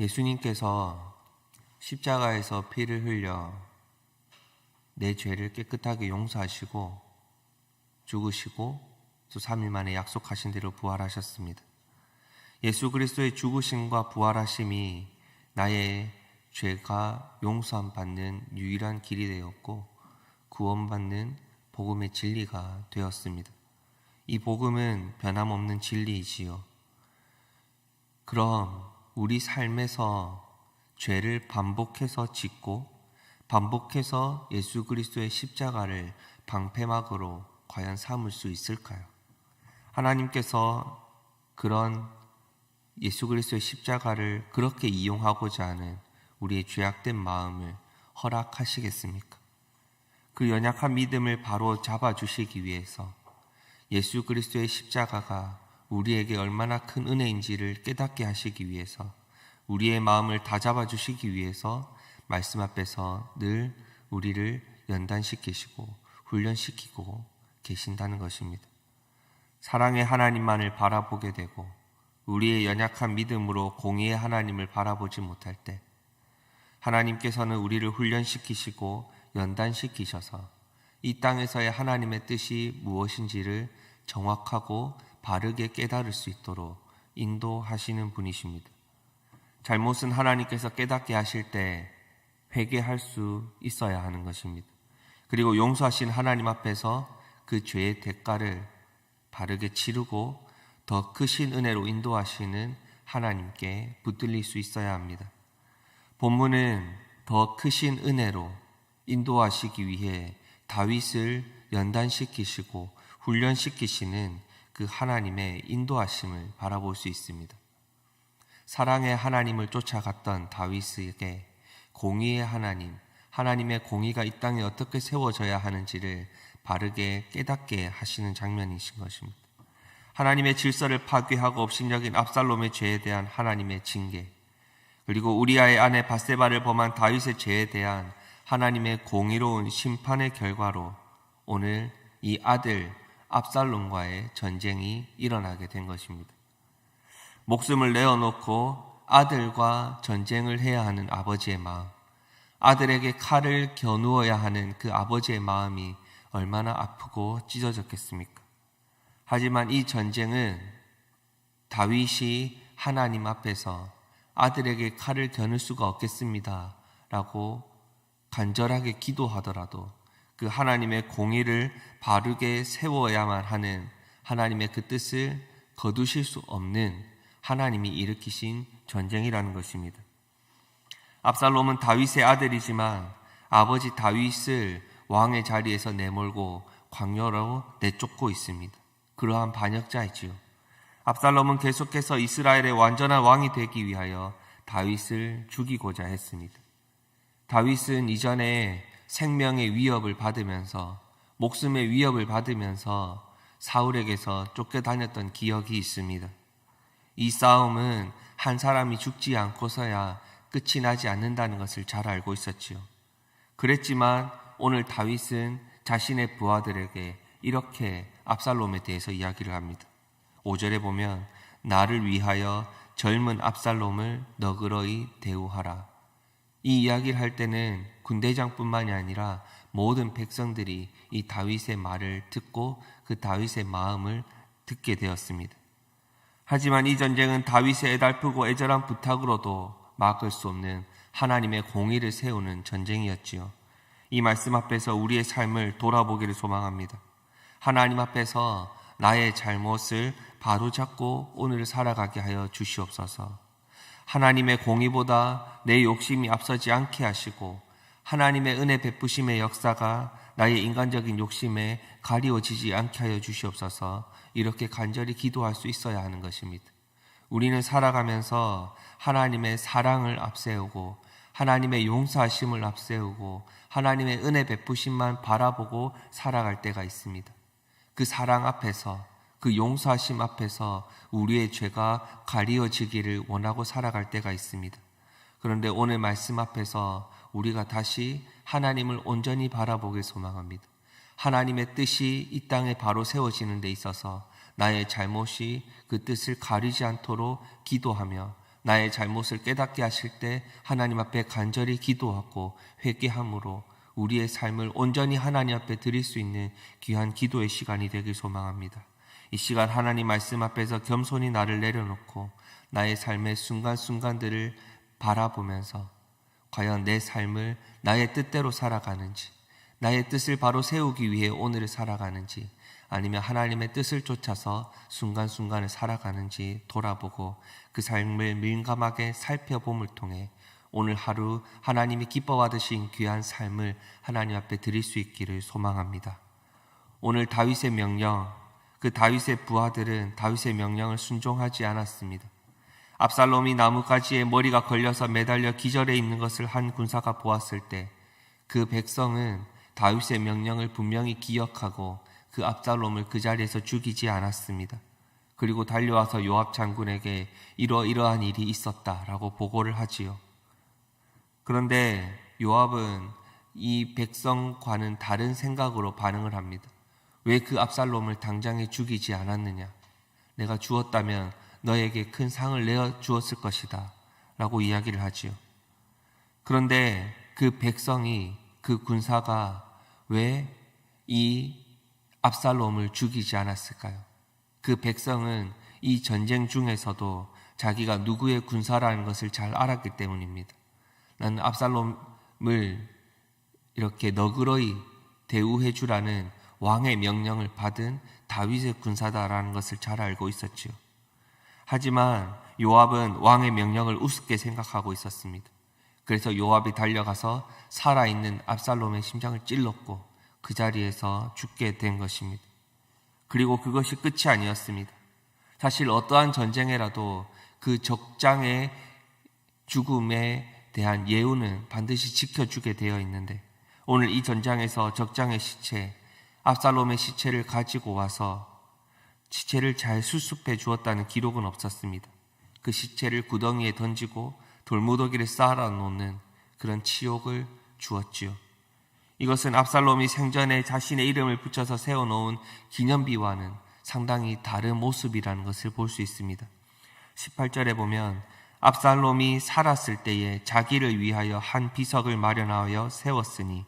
예수님께서 십자가에서 피를 흘려 내 죄를 깨끗하게 용서하시고 죽으시고 또 3일 만에 약속하신 대로 부활하셨습니다. 예수 그리스도의 죽으심과 부활하심이 나의 죄가 용서함 받는 유일한 길이 되었고 구원받는 복음의 진리가 되었습니다. 이 복음은 변함없는 진리이지요. 그럼 우리 삶에서 죄를 반복해서 짓고 반복해서 예수 그리스도의 십자가를 방패막으로 과연 삼을 수 있을까요? 하나님께서 그런 예수 그리스도의 십자가를 그렇게 이용하고자 하는 우리의 죄악된 마음을 허락하시겠습니까? 그 연약한 믿음을 바로 잡아주시기 위해서 예수 그리스도의 십자가가 우리에게 얼마나 큰 은혜인지를 깨닫게 하시기 위해서 우리의 마음을 다 잡아주시기 위해서 말씀 앞에서 늘 우리를 연단시키시고 훈련시키고 계신다는 것입니다. 사랑의 하나님만을 바라보게 되고 우리의 연약한 믿음으로 공의의 하나님을 바라보지 못할 때 하나님께서는 우리를 훈련시키시고 연단시키셔서 이 땅에서의 하나님의 뜻이 무엇인지를 정확하고 바르게 깨달을 수 있도록 인도하시는 분이십니다. 잘못은 하나님께서 깨닫게 하실 때 회개할 수 있어야 하는 것입니다. 그리고 용서하신 하나님 앞에서 그 죄의 대가를 바르게 치르고 더 크신 은혜로 인도하시는 하나님께 붙들릴 수 있어야 합니다. 본문은 더 크신 은혜로 인도하시기 위해 다윗을 연단시키시고 훈련시키시는 그 하나님의 인도하심을 바라볼 수 있습니다. 사랑의 하나님을 쫓아갔던 다윗에게 공의의 하나님, 하나님의 공의가 이 땅에 어떻게 세워져야 하는지를 바르게 깨닫게 하시는 장면이신 것입니다. 하나님의 질서를 파괴하고 업신여긴 압살롬의 죄에 대한 하나님의 징계, 그리고 우리아의 아내 밧세바를 범한 다윗의 죄에 대한 하나님의 공의로운 심판의 결과로 오늘 이 아들 압살롬과의 전쟁이 일어나게 된 것입니다. 목숨을 내어놓고 아들과 전쟁을 해야 하는 아버지의 마음, 아들에게 칼을 겨누어야 하는 그 아버지의 마음이 얼마나 아프고 찢어졌겠습니까? 하지만 이 전쟁은 다윗이 하나님 앞에서 아들에게 칼을 겨눌 수가 없겠습니다 라고 간절하게 기도하더라도 그 하나님의 공의를 바르게 세워야만 하는 하나님의 그 뜻을 거두실 수 없는 하나님이 일으키신 전쟁이라는 것입니다. 압살롬은 다윗의 아들이지만 아버지 다윗을 왕의 자리에서 내몰고 광야로 내쫓고 있습니다. 그러한 반역자이지요. 압살롬은 계속해서 이스라엘의 완전한 왕이 되기 위하여 다윗을 죽이고자 했습니다. 다윗은 이전에 생명의 위협을 받으면서 목숨의 위협을 받으면서 사울에게서 쫓겨다녔던 기억이 있습니다. 이 싸움은 한 사람이 죽지 않고서야 끝이 나지 않는다는 것을 잘 알고 있었지요. 그랬지만 오늘 다윗은 자신의 부하들에게 이렇게 압살롬에 대해서 이야기를 합니다. 5절에 보면 나를 위하여 젊은 압살롬을 너그러이 대우하라. 이 이야기를 할 때는 군대장뿐만이 아니라 모든 백성들이 이 다윗의 말을 듣고 그 다윗의 마음을 듣게 되었습니다. 하지만 이 전쟁은 다윗의 애달프고 애절한 부탁으로도 막을 수 없는 하나님의 공의를 세우는 전쟁이었지요. 이 말씀 앞에서 우리의 삶을 돌아보기를 소망합니다. 하나님 앞에서 나의 잘못을 바로잡고 오늘을 살아가게 하여 주시옵소서. 하나님의 공의보다 내 욕심이 앞서지 않게 하시고 하나님의 은혜 베푸심의 역사가 나의 인간적인 욕심에 가리워지지 않게 하여 주시옵소서. 이렇게 간절히 기도할 수 있어야 하는 것입니다. 우리는 살아가면서 하나님의 사랑을 앞세우고 하나님의 용서하심을 앞세우고 하나님의 은혜 베푸심만 바라보고 살아갈 때가 있습니다. 그 사랑 앞에서 그 용서하심 앞에서 우리의 죄가 가리워지기를 원하고 살아갈 때가 있습니다. 그런데 오늘 말씀 앞에서 우리가 다시 하나님을 온전히 바라보길 소망합니다. 하나님의 뜻이 이 땅에 바로 세워지는 데 있어서 나의 잘못이 그 뜻을 가리지 않도록 기도하며 나의 잘못을 깨닫게 하실 때 하나님 앞에 간절히 기도하고 회개함으로 우리의 삶을 온전히 하나님 앞에 드릴 수 있는 귀한 기도의 시간이 되길 소망합니다. 이 시간 하나님 말씀 앞에서 겸손히 나를 내려놓고 나의 삶의 순간순간들을 바라보면서 과연 내 삶을 나의 뜻대로 살아가는지, 나의 뜻을 바로 세우기 위해 오늘을 살아가는지, 아니면 하나님의 뜻을 쫓아서 순간순간을 살아가는지 돌아보고 그 삶을 민감하게 살펴봄을 통해 오늘 하루 하나님이 기뻐 받으신 귀한 삶을 하나님 앞에 드릴 수 있기를 소망합니다. 오늘 다윗의 명령, 그 다윗의 부하들은 다윗의 명령을 순종하지 않았습니다. 압살롬이 나뭇가지에 머리가 걸려서 매달려 기절해 있는 것을 한 군사가 보았을 때 그 백성은 다윗의 명령을 분명히 기억하고 그 압살롬을 그 자리에서 죽이지 않았습니다. 그리고 달려와서 요압 장군에게 이러이러한 일이 있었다라고 보고를 하지요. 그런데 요압은 이 백성과는 다른 생각으로 반응을 합니다. 왜 그 압살롬을 당장에 죽이지 않았느냐? 내가 죽었다면 너에게 큰 상을 내어 주었을 것이다 라고 이야기를 하지요. 그런데 그 백성이, 그 군사가 왜 이 압살롬을 죽이지 않았을까요? 그 백성은 이 전쟁 중에서도 자기가 누구의 군사라는 것을 잘 알았기 때문입니다. 나는 압살롬을 이렇게 너그러이 대우해 주라는 왕의 명령을 받은 다윗의 군사다라는 것을 잘 알고 있었지요. 하지만 요압은 왕의 명령을 우습게 생각하고 있었습니다. 그래서 요압이 달려가서 살아있는 압살롬의 심장을 찔렀고 그 자리에서 죽게 된 것입니다. 그리고 그것이 끝이 아니었습니다. 사실 어떠한 전쟁에라도 그 적장의 죽음에 대한 예우는 반드시 지켜주게 되어 있는데 오늘 이 전장에서 적장의 시체, 압살롬의 시체를 가지고 와서 시체를 잘 수습해 주었다는 기록은 없었습니다. 그 시체를 구덩이에 던지고 돌무더기를 쌓아 놓는 그런 치욕을 주었지요. 이것은 압살롬이 생전에 자신의 이름을 붙여서 세워놓은 기념비와는 상당히 다른 모습이라는 것을 볼 수 있습니다. 18절에 보면 압살롬이 살았을 때에 자기를 위하여 한 비석을 마련하여 세웠으니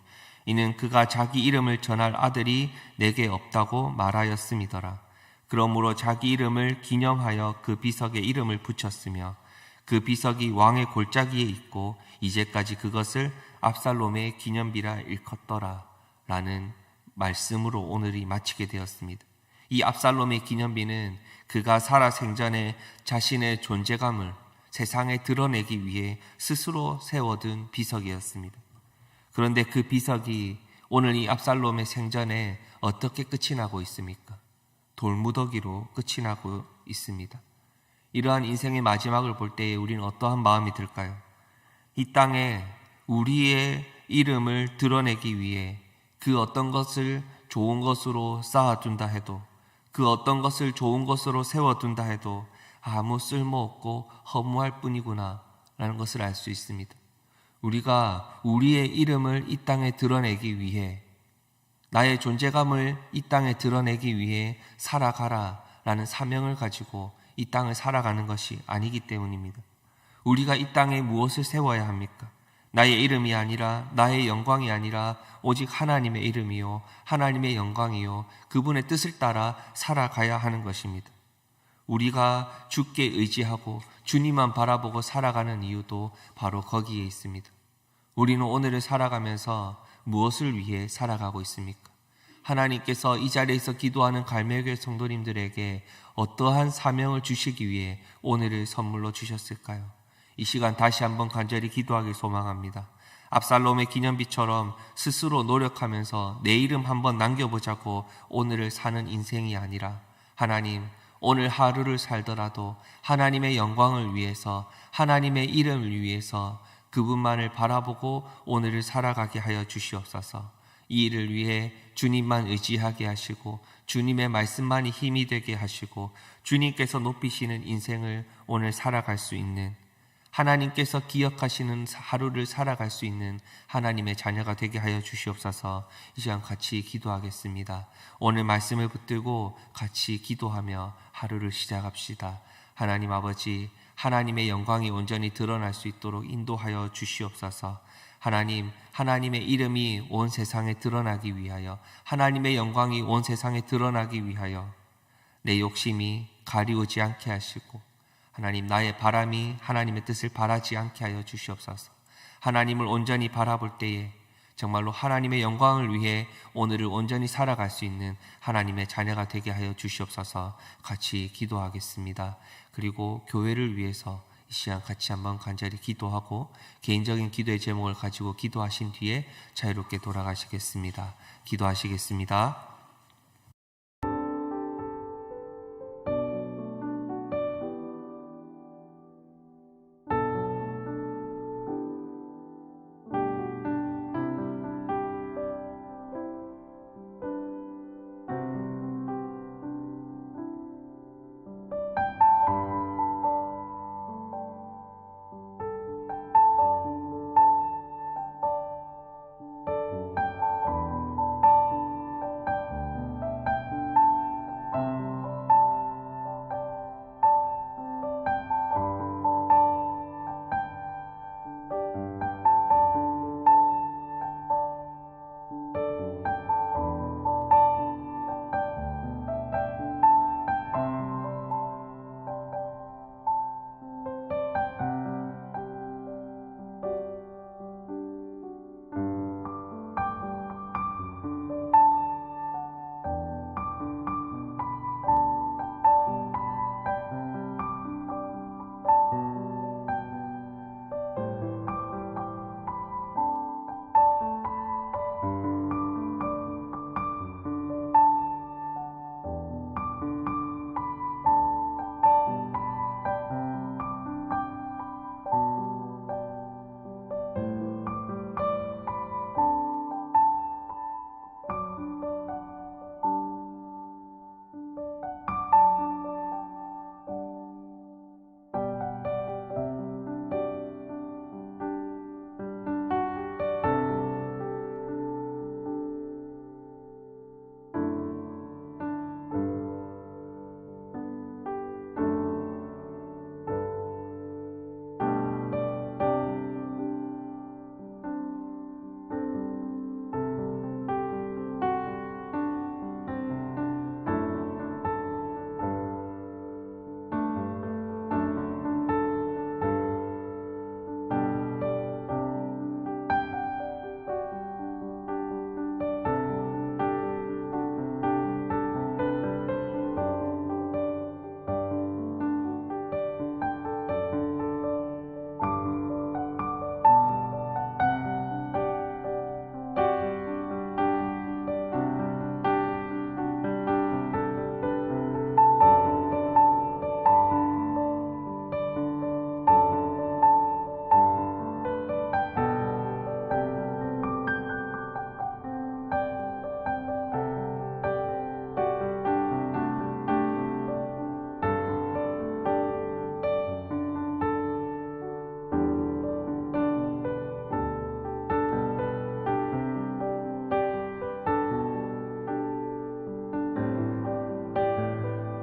이는 그가 자기 이름을 전할 아들이 내게 없다고 말하였음이더라. 그러므로 자기 이름을 기념하여 그 비석에 이름을 붙였으며 그 비석이 왕의 골짜기에 있고 이제까지 그것을 압살롬의 기념비라 일컫더라 라는 말씀으로 오늘이 마치게 되었습니다. 이 압살롬의 기념비는 그가 살아 생전에 자신의 존재감을 세상에 드러내기 위해 스스로 세워둔 비석이었습니다. 그런데 그 비석이 오늘 이 압살롬의 생전에 어떻게 끝이 나고 있습니까? 돌무더기로 끝이 나고 있습니다. 이러한 인생의 마지막을 볼 때에 우리는 어떠한 마음이 들까요? 이 땅에 우리의 이름을 드러내기 위해 그 어떤 것을 좋은 것으로 쌓아둔다 해도, 그 어떤 것을 좋은 것으로 세워둔다 해도 아무 쓸모없고 허무할 뿐이구나 라는 것을 알 수 있습니다. 우리가 우리의 이름을 이 땅에 드러내기 위해, 나의 존재감을 이 땅에 드러내기 위해 살아가라 라는 사명을 가지고 이 땅을 살아가는 것이 아니기 때문입니다. 우리가 이 땅에 무엇을 세워야 합니까? 나의 이름이 아니라, 나의 영광이 아니라 오직 하나님의 이름이요 하나님의 영광이요 그분의 뜻을 따라 살아가야 하는 것입니다. 우리가 주께 의지하고 주님만 바라보고 살아가는 이유도 바로 거기에 있습니다. 우리는 오늘을 살아가면서 무엇을 위해 살아가고 있습니까? 하나님께서 이 자리에서 기도하는 갈매교회 성도님들에게 어떠한 사명을 주시기 위해 오늘을 선물로 주셨을까요? 이 시간 다시 한번 간절히 기도하길 소망합니다. 압살롬의 기념비처럼 스스로 노력하면서 내 이름 한번 남겨보자고 오늘을 사는 인생이 아니라, 하나님, 오늘 하루를 살더라도 하나님의 영광을 위해서, 하나님의 이름을 위해서 그분만을 바라보고 오늘을 살아가게 하여 주시옵소서. 이 일을 위해 주님만 의지하게 하시고 주님의 말씀만이 힘이 되게 하시고 주님께서 높이시는 인생을 오늘 살아갈 수 있는, 하나님께서 기억하시는 하루를 살아갈 수 있는 하나님의 자녀가 되게 하여 주시옵소서. 이 시간 같이 기도하겠습니다. 오늘 말씀을 붙들고 같이 기도하며 하루를 시작합시다. 하나님 아버지, 하나님의 영광이 온전히 드러날 수 있도록 인도하여 주시옵소서. 하나님, 하나님의 이름이 온 세상에 드러나기 위하여, 하나님의 영광이 온 세상에 드러나기 위하여 내 욕심이 가리우지 않게 하시고, 하나님, 나의 바람이 하나님의 뜻을 바라지 않게 하여 주시옵소서. 하나님을 온전히 바라볼 때에 정말로 하나님의 영광을 위해 오늘을 온전히 살아갈 수 있는 하나님의 자녀가 되게 하여 주시옵소서. 같이 기도하겠습니다. 그리고 교회를 위해서 이 시간 같이 한번 간절히 기도하고 개인적인 기도의 제목을 가지고 기도하신 뒤에 자유롭게 돌아가시겠습니다. 기도하시겠습니다.